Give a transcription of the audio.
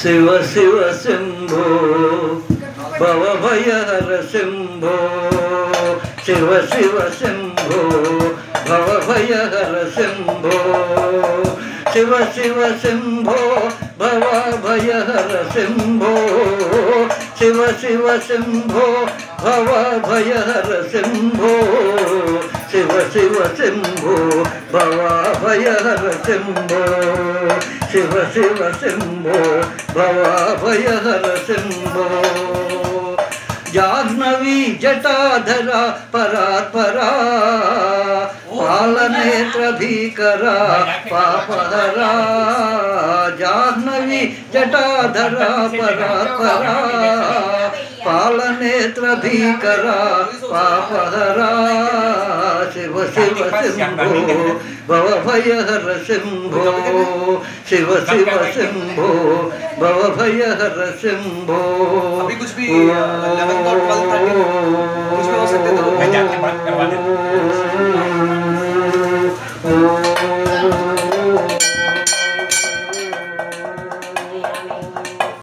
शिव शिव शंभो भवभयहर शंभो शिव शिव शंभो भवभयहर शंभो शिव शिव शंभो भवभयहर शंभो शिव शिव शंभो भवभयहर शंभो शिव शिव शंभो भवभयहर शंभो शिव शिव शंभो भवभयहर शंभो जाह्नवी जटाधरा परात्परा पालनेत्र भीकरा पापहरा जाह्नवी जटाधरा परात्परा पालनेत्र भीकरा पापहरा शिव शिव शंभो भवभयहर शंभो शिव शिव शंभो भवभयहर शंभो अभी कुछ भी 11 और 12 कुछ भी हो सकते तो